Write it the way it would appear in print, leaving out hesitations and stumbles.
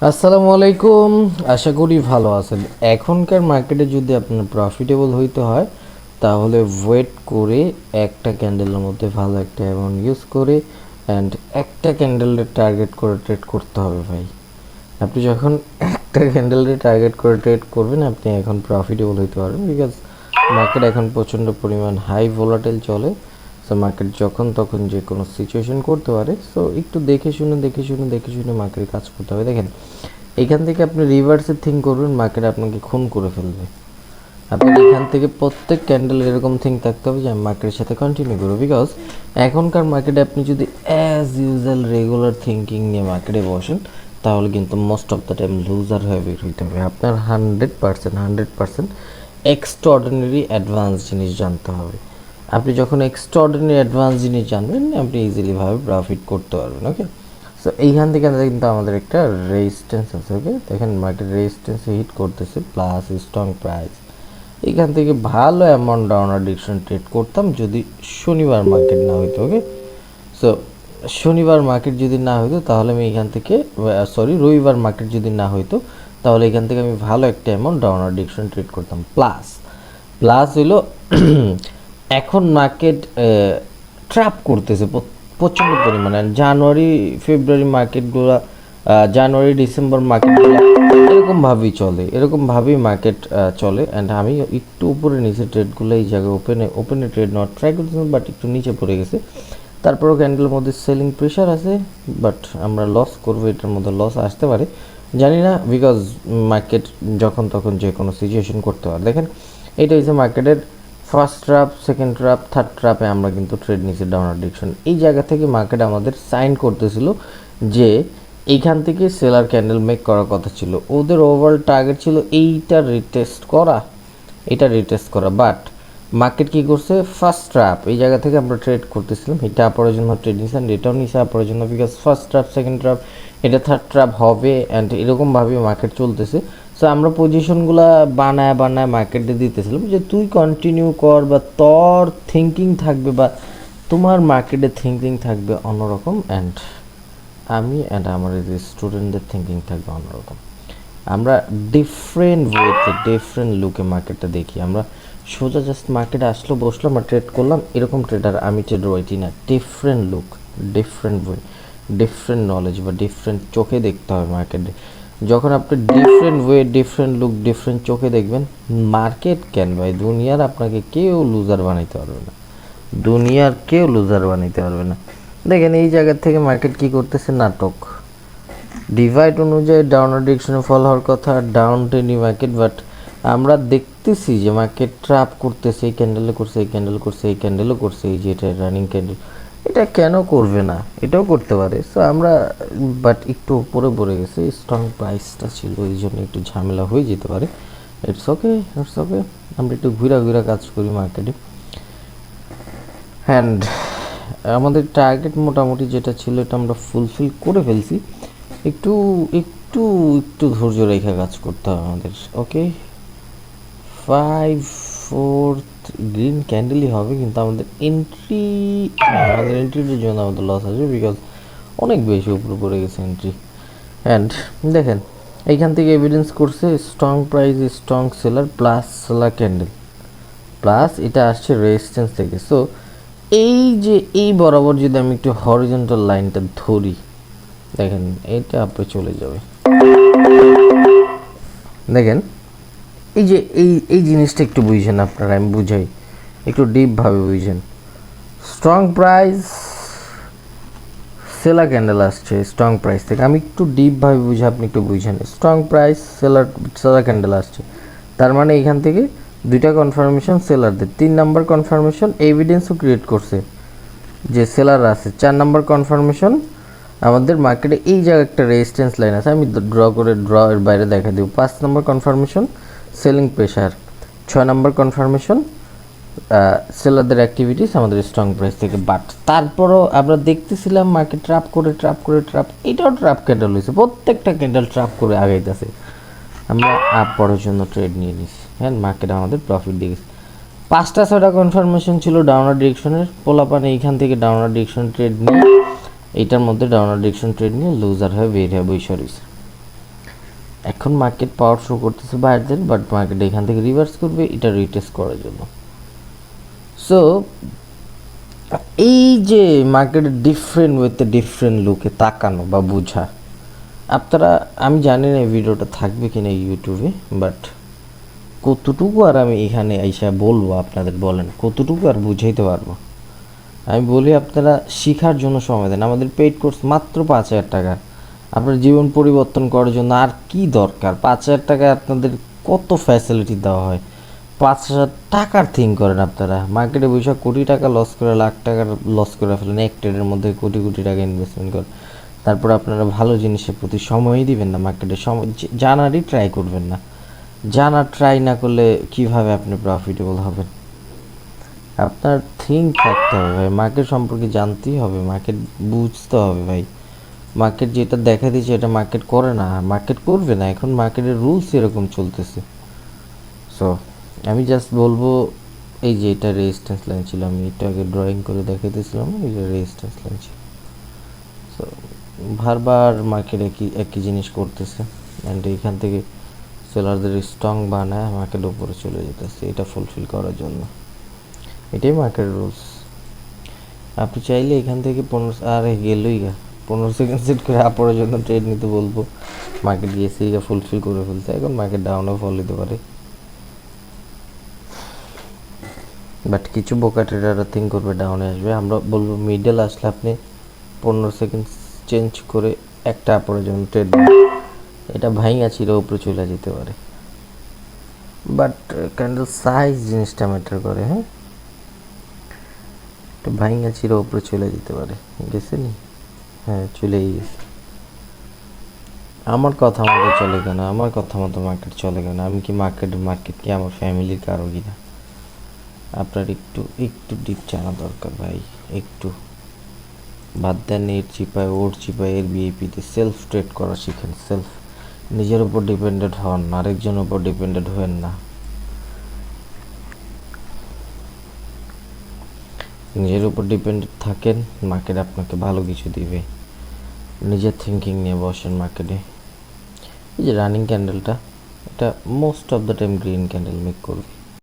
আসসালামু আলাইকুম। আশা করি ভালো আছেন। এখনকার মার্কেটে যদি আপনার প্রফিটেবল হইতে হয় তাহলে ওয়েট করে একটা ক্যান্ডেলের মধ্যে ভালো একটা অ্যামাউন্ট ইউজ করে অ্যান্ড একটা ক্যান্ডেলের টার্গেট করে ট্রেড করতে হবে ভাই। আপনি যখন একটা ক্যান্ডেলের টার্গেট করে ট্রেড করবেন আপনি এখন প্রফিটেবল হইতে পারবেন, বিকজ মার্কেট এখন প্রচণ্ড পরিমাণ হাই ভোলাটাইল চলে। সো মার্কেট যখন তখন যে কোনো সিচুয়েশন করতে পারে। সো একটু দেখে শুনে মার্কেট কাজ করতে হবে। দেখেন, এখান থেকে আপনি রিভার্সে থিঙ্ক করবেন, মার্কেট আপনাকে খুন করে ফেলবে। আপনার এখান থেকে প্রত্যেক ক্যান্ডেল এরকম থিঙ্ক থাকতে হবে যে আমি মার্কেটের সাথে কন্টিনিউ করবো, বিকজ এখনকার মার্কেটে আপনি যদি অ্যাজ ইউজুয়াল রেগুলার থিঙ্কিং নিয়ে মার্কেটে বসেন তাহলে কিন্তু most of the time loser হয়ে বের হইতে হবে। আপনার 100% এক্সট্রাঅর্ডিনারি অ্যাডভান্স জিনিস জানতে হবে। আপনি যখন এক্সট্রাঅর্ডিনারি অ্যাডভান্স জিনিস জানবেন আপনি ইজিলিভাবে প্রফিট করতে পারবেন। ওকে, সো এইখান থেকে কিন্তু আমাদের একটা রেজিস্ট্যান্স আছে। ওকে, দেখেন মার্কেট রেজিস্ট্যান্সে হিট করতেছে প্লাস স্ট্রং প্রাইস। এখান থেকে ভালো অ্যামাউন্ট ডাউনার ডিরেকশন ট্রেড করতাম যদি শনিবার মার্কেট না হইতো। ওকে, সো শনিবার মার্কেট যদি না হইতো তাহলে আমি এখান থেকে রবিবার মার্কেট যদি না হইতো তাহলে এখান থেকে আমি ভালো একটা অ্যামাউন্ট ডাউনার ডিরেকশন ট্রেড করতাম। প্লাস হইলো এখন মার্কেট ট্র্যাপ করতেছে প্রচণ্ড পরিমাণে। জানুয়ারি ফেব্রুয়ারি মার্কেটগুলো, জানুয়ারি ডিসেম্বর মার্কেটগুলো এরকমভাবেই চলে, এরকমভাবেই মার্কেট চলে। অ্যান্ড আমি একটু উপরে নিচে ট্রেডগুলো এই জায়গায় ওপেনে ট্রেড নেওয়ার ট্রাই করতেছিলাম, বাট একটু নিচে পড়ে গেছে। তারপরেও ক্যান্ডেলের মধ্যে সেলিং প্রেশার আছে, বাট আমরা লস করবো, এটার মধ্যে লস আসতে পারে জানি না, বিকজ মার্কেট যখন তখন যে কোনো সিচুয়েশন করতে পারে। দেখেন, এটা হচ্ছে মার্কেটের first trap, second trap, third ট্র্যাপে আমরা কিন্তু ট্রেড নিয়েছি ডাউনার ডিরেকশন। এই জায়গা থেকে মার্কেট আমাদের সাইন করতেছিল যে এইখান থেকে সেলার ক্যান্ডেল মেক করার কথা ছিল। ওদের ওভারঅল টার্গেট ছিল এইটা রিটেস্ট করা, বাট মার্কেট কী করছে, ফার্স্ট ট্র্যাপ এই জায়গা থেকে আমরা ট্রেড করতেছিলাম, এটা আপরের জন্য ট্রেড নিয়েছিলাম, এটাও নিয়েছে আপরের জন্য, because first trap, second trap, এটা থার্ড ট্র্যাপ হবে অ্যান্ড এরকমভাবে মার্কেট চলতেছে। সো আমরা পজিশনগুলো বানায় মার্কেটে দিতেছিলাম যে তুই কন্টিনিউ কর, বা তোর থিঙ্কিং থাকবে, বা তোমার মার্কেটে থিঙ্কিং থাকবে অন্যরকম, অ্যান্ড আমার যে স্টুডেন্টদের থিঙ্কিং থাকবে অন্যরকম। আমরা ডিফারেন্ট ওয়েতে ডিফারেন্ট লুকে মার্কেটটা দেখি। আমরা সোজা জাস্ট মার্কেটে আসলো, বসলাম আর ট্রেড করলাম, এরকম ট্রেডার আমি ট্রেড রয়েছি না। Different look, different way, different knowledge বা ডিফারেন্ট চোখে দেখতে হবে মার্কেটে। যখন আপনি different way, different look, different চোখে দেখবেন, মার্কেট কেন ভাই, দুনিয়ার আপনাকে কেউ লুজার বানাইতে পারবে না, দুনিয়ার কেউ লুজার বানাইতে পারবে না। দেখেন এই জায়গা থেকে মার্কেট কি করতেছে, নাটক। ডিভাইড অনুযায়ী ডাউনার ডিরেকশনে ফল হওয়ার কথা, ডাউন ট্রেন্ডিং মার্কেট, বাট আমরা দেখতেছি যে মার্কেট ট্র্যাপ করতেছে, এই ক্যান্ডেলও করছে, এই ক্যান্ডেল করছে, এই ক্যান্ডেলও করছে, এই যে এটা রানিং ক্যান্ডেল, এটা কেন করবে না, এটাও করতে পারে। সো আমরা বাট একটু উপরে পড়ে গেছে, স্ট্রং প্রাইসটা ছিল, এই জন্য একটু ঝামেলা হয়ে যেতে পারে। It's okay. আমরা একটু ঘুরা কাজ করি মার্কেটে। অ্যান্ড আমাদের টার্গেট মোটামুটি যেটা ছিল এটা আমরা ফুলফিল করে ফেলছি। একটু একটু একটু ধৈর্য রেখে কাজ করতে হবে আমাদের। ওকে, 5-4 গ্রিন ক্যান্ডেলই হবে, কিন্তু আমাদের এন্ট্রির জন্য আমাদের লস আসবে, বিকজ অনেক বেশি উপরে পড়ে গেছে এন্ট্রি। অ্যান্ড দেখেন এইখান থেকে এভিডেন্স করছে strong price, strong seller plus seller candle, plus এটা আসছে রেজিস্ট্যান্স থেকে। সো এই বরাবর যদি আমি একটু হরিজন্টাল লাইনটা ধরি, দেখেন এটা আপনি চলে যাবে। দেখেন এই জিনিসটা একটু বুঝছেন আপনারা, আমি বুঝাই, একটু ডিপভাবে বুঝছেন। স্ট্রং প্রাইস, সেলার ক্যান্ডেল আসছে স্ট্রং প্রাইস থেকে, আমি একটু ডিপভাবে বুঝে আপনি একটু বুঝছেন। স্ট্রং প্রাইস, সেলার ক্যান্ডেল আসছে, তার মানে এখান থেকে দুইটা কনফার্মেশন সেলারদের, 3 নাম্বার কনফার্মেশন এভিডেন্সও ক্রিয়েট করছে যে সেলার আছে। 4 নাম্বার কনফার্মেশন আমাদের মার্কেটে এই জায়গায় একটা রেজিস্ট্যান্স লাইন আছে, আমি ড্র এর বাইরে দেখা দেব। 5 নম্বর কনফার্মেশন সেলিং প্রেশার, 6 নম্বর কনফার্মেশন সেলারদের অ্যাক্টিভিটিস আমাদের স্ট্রং প্রাইস থেকে। বাট তারপরও আমরা দেখতেছিলাম মার্কেট ট্র্যাপ করে এটাও ট্র্যাপ ক্যান্ডেল হয়েছে, প্রত্যেকটা ক্যান্ডেল ট্র্যাপ করে আগাইতেছে। আমরা আপ পড়ার জন্য ট্রেড নিয়ে নিছি, হ্যাঁ মার্কেট আমাদের প্রফিট দিয়ে গেছে। 5টা-6টা কনফার্মেশন ছিল ডাউনার ডিরেকশনের, পোলাপান এইখান থেকে ডাউনার ডিরেকশন ট্রেড নিয়ে, এইটার মধ্যে ডাউনার ডিরেকশন ট্রেড নিয়ে লুজার হয়ে বের হয়ে বসে রয়েছে। এখন মার্কেট পাওয়ার শো করতেছে বাইরের, বাট মার্কেট এখান থেকে রিভার্স করবে এটা রিটেস্ট করার জন্য। সো এই যে মার্কেটের ডিফারেন্ট ওয়েতে ডিফারেন্ট লুকে তাকানো বা বোঝা, আপনারা, আমি জানি না এই ভিডিওটা থাকবে কিনা ইউটিউবে, বাট কতটুকু আর আমি এখানে আইসা বলবো আপনাদের, বলেন কতটুকু আর বুঝাইতে পারবো। আমি বলি আপনারা শেখার জন্য সময় দেন। আমাদের পেইড কোর্স মাত্র 5,000 টাকা। আপনার জীবন পরিবর্তন করার জন্য আর কি দরকার? 5,000 টাকায় আপনাদের কত ফ্যাসিলিটি দেওয়া হয়। 5,000 টাকার থিঙ্ক করেন আপনারা। মার্কেটে বৈশাখ কোটি টাকা লস করে, লাখ টাকার লস করে ফেলেন এক ট্রেডের মধ্যে, কোটি কোটি টাকা ইনভেস্টমেন্ট করেন। তারপর আপনারা ভালো জিনিসের প্রতি সময়ই দিবেন না, মার্কেটের সময় জানারই ট্রাই করবেন না। জানার ট্রাই না করলে কিভাবে আপনি প্রফিটেবল হবেন? আপনার থিঙ্ক থাকতে হবে ভাই, মার্কেট সম্পর্কে জানতেই হবে, মার্কেট বুঝতে হবে ভাই। মার্কেট যেটা দেখা দিচ্ছে এটা মার্কেট করে না, মার্কেট করবে না, এখন মার্কেটের রুলস এরকম চলতেছে। সো আমি জাস্ট বলবো, এই যে এটা রেজিস্ট্যান্স লাইন ছিল, আমি এটা আগে ড্রয়িং করে দেখাইতেছিলাম, এই যে রেজিস্ট্যান্স লাইন ছিল। সো বারবার মার্কেট একই একই জিনিস করতেছে, অ্যান্ড এইখান থেকে সেলারদের স্ট্রং বানায় মার্কেট উপরে চলে যেতেছে এটা ফুলফিল করার জন্য। এটাই মার্কেট রুলস। আপনি চাইলে এখান থেকে 15 আর গেলই গা 15 সেকেন্ড সেট করে আপরের জন্য ট্রেড নিতে বলবো, মার্কেট গিয়েছে গা ফুলফিল করে ফেলতে। এখন মার্কেট ডাউনেও ফল দিতে পারে, বাট কিছু বোকা ট্রেডাররা থিঙ্ক করবে ডাউনে আসবে। আমরা বলবো মিডল আসলে আপনি 15 সেকেন্ড চেঞ্জ করে একটা আপরের জন্য ট্রেড, এটা ভাইঙা চিরা উপরে চলে যেতে পারে। বাট ক্যান্ডেল সাইজ জিনিসটা ম্যাটার করে। হ্যাঁ, একটা ভাইঙা চিরা উপরে চলে যেতে পারে, গেছে নি? হ্যাঁ, চলেই গেছে। আমার কথা মতো চলে কেন? আমার কথা মতো মার্কেট চলে কেন? আমি কি মার্কেট কি আমার ফ্যামিলির কারো কিনা? আপনার একটু একটু ডিপ জানা দরকার ভাই, একটু। বাদ দেন এর চিপায় ওর চিপায় এর বিএপিতে, সেলফ ট্রেড করা শিখেন। সেলফ, নিজের উপর ডিপেন্ডেন্ট হন, আরেকজনের উপর ডিপেন্ডেন্ট হবেন না। নিজের উপর ডিপেন্ডেন্ট থাকেন, মার্কেট আপনাকে ভালো কিছু দিবে। নিজের থিঙ্কিং নিয়ে বসেন মার্কেটে। এই যে রানিং ক্যান্ডেলটা, এটা most of the time green candle make করবে।